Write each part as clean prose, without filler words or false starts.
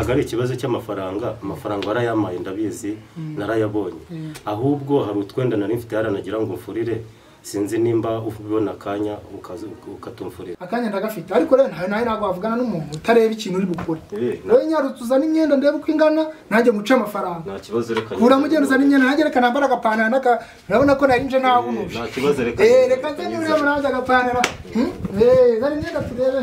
ntago ari ikibazo cy'amafaranga warayamaye ndabizi narayabonye ahubwo hari utwenda nari mfite yaranagira ngo mfurire sinzi nimba ubona akanya ukatumfurira akanya ndagafite ariko rero nawe ntago wavugana n'umuntu utareba ikintu uri bukore wowe nyarutuzana imyenda ndebe uko ingana nanjye muce amafaranga nta kibazo reka kura mugenza n'imyenda nanjye reka nambara agapantaro urabona ko nari nje ntabunuje nta kibazo reka reka nze nureba nanjye agapantaro zari imyenda turebe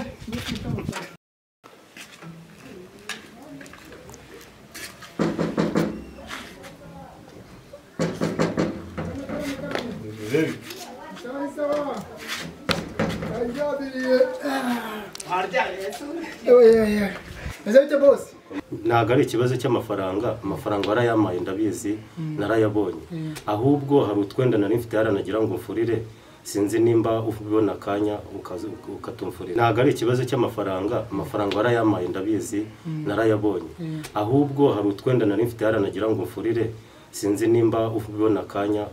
ntago ari ikibazo cy'amafaranga warayamaye ndabizi narayabonye ahubwo hari utwenda nari mfite yaranagira ngo mfurire sinzi nimba ubona akanya ukatumfurira ntago ari ikibazo cy'amafaranga warayamaye ndabizi narayabonye ahubwo hari utwenda nari mfite yaranagira ngo mfurire sinzi nimba ubona akanya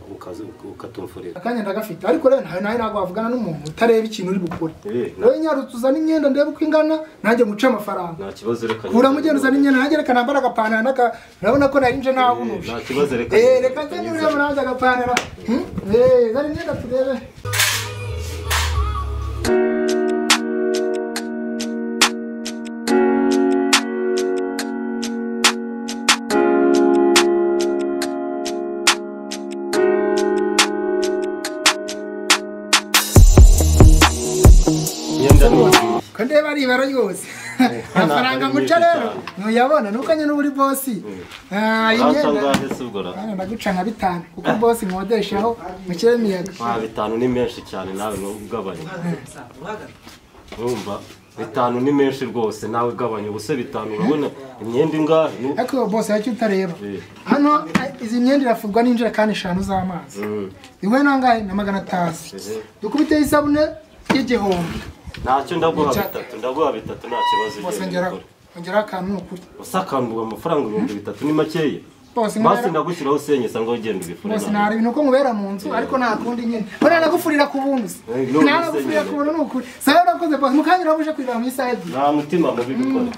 ukatumfurira akanya ndagafite ariko rero nawe ntago wavugana n'umuntu utareba ikintu uri bukore wowe nyarutuzana imyenda ndebe uko ingana nanjye muce amafaranga nta kibazo reka kura mugenza n'imyenda nanjye reka nambara agapantaro urabona ko nari nje ntabunuje nta kibazo reka reka nze nureba nanjye agapantaro zari imyenda turebe Kande bari barayose amafaranga muca rero ntuyabona nukanye n'uburi bosi imyenda ndaguca nka 5 kuko bosi nkodeshaho mu kiremiyaga 5 ni menshi cyane nawe ugabanya urumva 5 ni menshi rwose nawe ugabanya ubuse 5 urabona imyenda ingahe ariko bosi yacyo utareba hano izi myenda irafugwa n'injira kandi 5 z'amazi iwe nangahe na 500 dukubite isabune y'igihombo ntacyo ndaguha 3 nta kibazo ongera akantu n'ukuri usakanduye amafaranga 3 ni makeya basi ndagushyiraho usenyesa ngo ugende ubifurira bose nari ibintu ko ngubera mu nzu ariko nta kundi nyine bora nagufurira ku buntu nagufurira ku buntu n'ukuri sayo nakoze boss mukanyira buje kwira mu isaidi nta mutima mubi gukora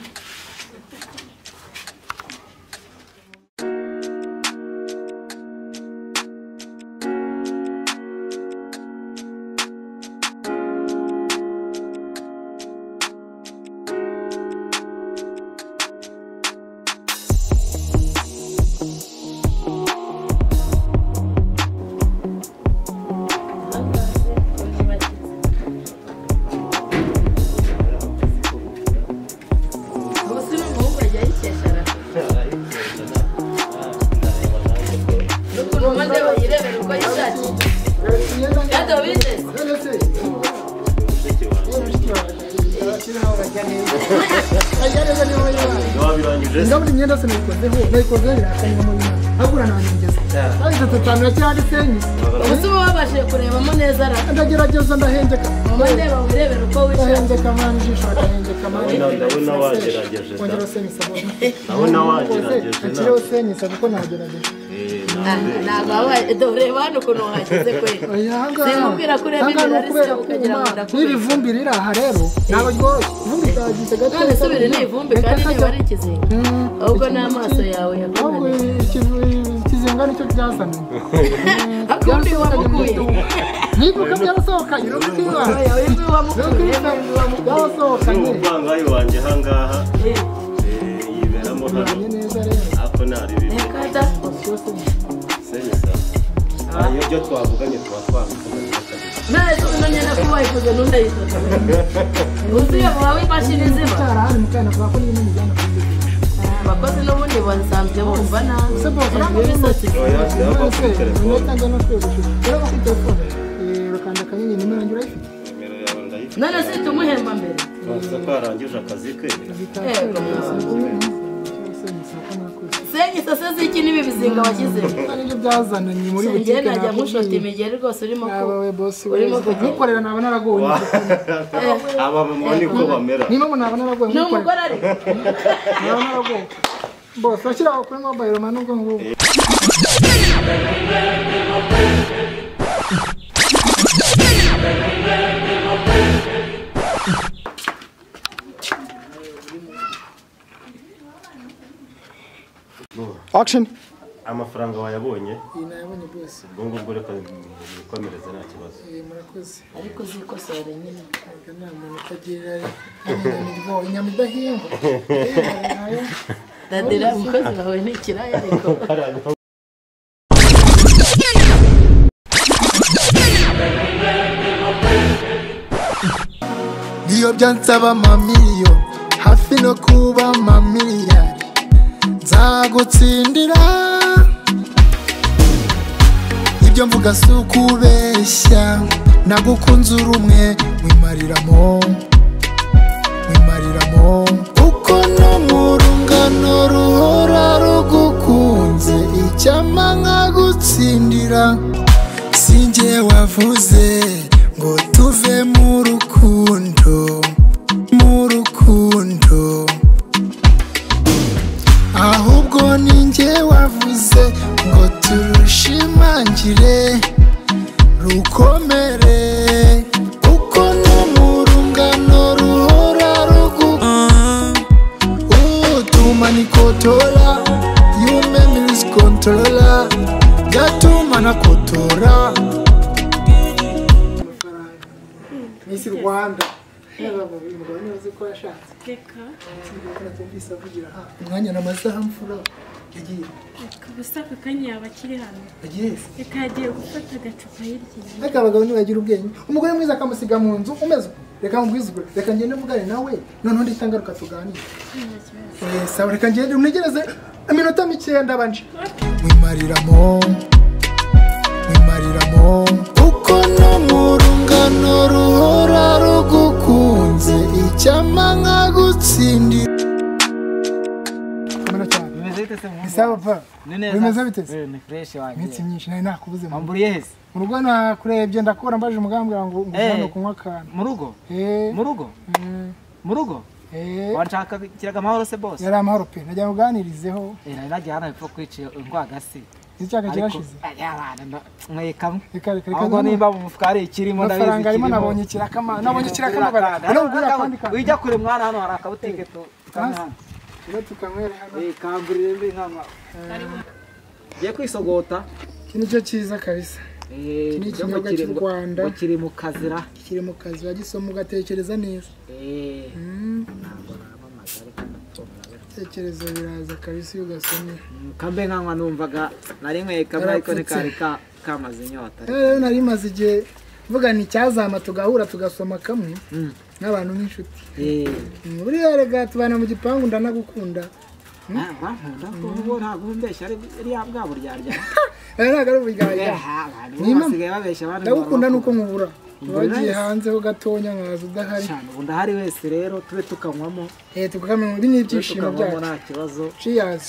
Ndabona imyenda se nayikozeho irakanywa mu bina agura nanyongeza ahita tutana cyane senyise ubu babashije kurebamo neza ara ndagerageza ndahengeka mama ndeba wirebera uko wishaje ndahengeka mwana ijisho ndahengeka mwana ndabona wagerageje ongera senyise ndabona wagerageje akiriho senyise kuko nagerageje ntabwo wabaye ureba hano ukuntu wahageze kwe sinkubwira ko ureba imbere ari se ukagira ngo ndakubwira n'ibivumbi riri aha rero ntabwo ryoroshye ivumbi ryagize gato none subire ni ivumbi kandi niba ari ikizinga ahubwo n'amaso yawe yakunaniye ikizinga nicyo byazanye akundi wamukuye nibuka byarasohokanye no kutiba byarasohokanye umvangayi wanjye ahangaha yiberamo hano neza rero ako nari bibi senyesa iyo byo twavuganye tuba twabivuganye neza unanye na kuba ikoze nunda yitota uziye wawe imashini ziba cyarahari mukana kwa ko nyine mujyana abakozi n'ubundi bansanzwe bumva nabi urabona imisatsi urakanda akanyenyeri nimero ngira ifite nimero yawe ndayifite none se tumuhemba mbere ko arangije akazi ke senyisa se ziki n'ibi bizinga washyizemo aribyo byazananye muri butike ngenda najya mushota imigeri rwose urimo abawe boss nkukorera naba naragoye aba mama niko bamera niba naba naragoye ni umugore ariko naba naragoye boss ashyiraho kuri mobile man ubwo ngubu action amafaranga wayabonye nayabonye bose ubwo ngubwo reka bikomereze nta kibazo murakoze ariko zikosora nyine nta muntu utagira inyama idahingwa dadira umukozi wawe ni ikiraya ariko niyo byansaba amamiliyo hafi no kuba amamiliyari nzagutsindira ibyo mvuga si ukubeshya nagukunze uri umwe wimariramo uko no mu rungano ruhora rugukunze icyama nkagutsindira sinjye wavuze ngo tuve mu rukundo ahubwo ninjye wavuze ngo turushimangire rukomere uko no mu rungano ruhora utuma nikotora yumemirisi kontorora byatuma nakotora Miss Rwanda umwanya n'amasaha mfura yagiye kabisa kakanya yaba akiri hano yagiye reka yagiye gufata agacupa hirya ariko abagabo ntibagira ubwenge umugore mwiza akamusiga mu nzu umeze reka mubwizugure reka ngende mvugane nawe noneho nditangaruka tuganire sawa reka ngende unegereze iminota mike ndabanje wimariramo uko no mu rungano ruhora rugukunze icyama nkagutsindira Isawa pa. Bimeze biteze? Ni fresh wanjye. Mitsi myinshi nari nakubuze mu. Wamburiye hese? Mu rugo nakurebye ndakora mbaje umugambwe ngo nguzano kunywa kana. Mu rugo? Mu rugo? Wanshaka kiraga amahoro se boss? Yari amahoro pe. Najya kuganirizeho. Nari nagiye hano hepfo kwiciye ingwagasi. Icyaka kirashize. Abana mwayekamwe. Reka. Ahubwo nimba mu mufuka ari ikirimo ndabizi. Amafaranga arimo nabonye kirakama. Nabonye kirakama bara. No gura kandi ka. Wijya kure mwana hano hari akabutike to. Iyo tukanywera hano. Kangurire mbi nkama. Giye kwisogota. Kino cyo cyiza kabisa. Ni ikinyobwa cy'u Rwanda. Kiri mu kazira. Kiri mu kazi wagisoma ugatekereza neza. Tekereza biraza kabisa iyo ugasomye. Kambe nkanywa numvaga nari nkwiye kamwe ariko ni kari kamaze inyota. Nari maze igihe vuga ni cyazama tugahura tugasoma kamwe n'abantu n'inshuti. Buriya rega tubana mu gipangu ndanagukunda. Nkunda ko ntabwo mbeshya ari bwa buryarya. Ntabwo ari uburyarya. Basigaye babeshya abantu. Ndagukunda nuko nkubura. Wagiye hanze ho gatonya nkaza udahari. Ubu ndahari wese rero tube tukanywamo. Tukamenya ibi ni ibyishimo byacu. Nta kibazo. Cheers.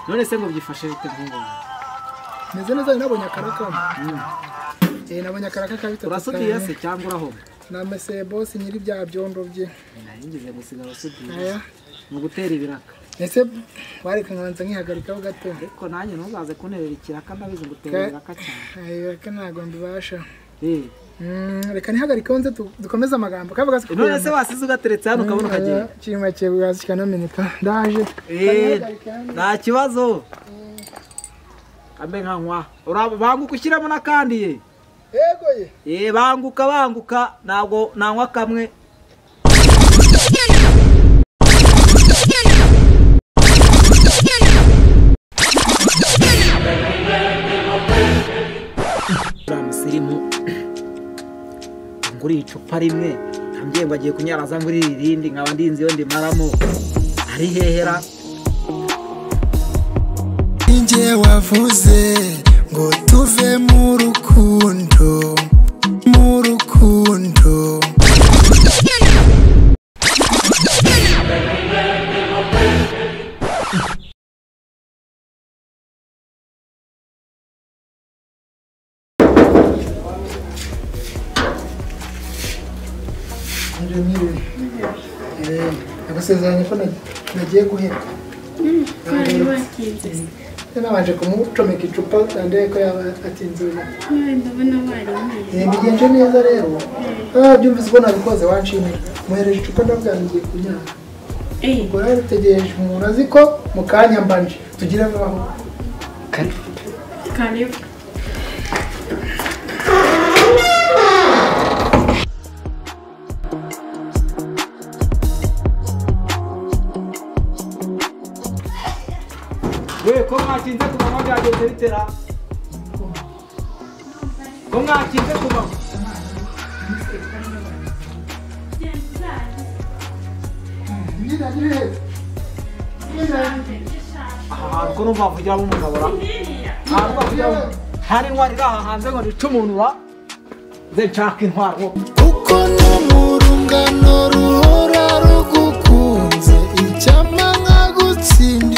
None se ngo byifashe bite nk'ubu? Meze neza nabonye akaraka. Nabonye akaraka kabita. Urasudiye se cyangwa uraho? Namese boss nyiri bya byondo bye. Ngize gusiga usudiye. Mu gutera ibiraka. Ese wareka nkanza nkihagarikaho gato. Ariko nanjye ntuzaze kunterera ikiraka ndabizi gutera ibiraka cyane. Reka ntabwo mbibasha. Reka nihagarikaho nze dukomeze amagambo. Kavuga se none se wasize ugateretse hano ukabona ukagenda. Kirima cye bwazi kanameneka. Ndaje. Nta kibazo. Ambe nkanywa. Banguka ushyiramo n'akandi ye. Yego ye. Banguka ntabwo nanywa kamwe. Musirimu nguri icupa rimwe ambye ngo agiye kunyaraza nguri irindi nkaba ndinzi yo ndimaramo ari hehera inje wavuze ngo tuve mu rukundo Agusezeranya ko nagiye guhera. Kwari wakinze. Nabanje kumucomeka icupa kandi ko yaba atinze. Ndabona bari. Bigenje neza rero. Byumvise ko nabikoze wanshimira. Muhereje icupa ndabwangiye kunyara. ubwo rero dutegereje umuntu azi ko mu kanya mbanje tugire vuba karibu ko mwakinze ku manywa byagenze bitera ko mwakinze ku manywa ko numva mvugiramo umugabo ra hari intwari iri aha hanze ngo nice umuntu ra ze nshaka intwaro kuko no mu rungano ruhora rugukunze icyampa nkagutsinda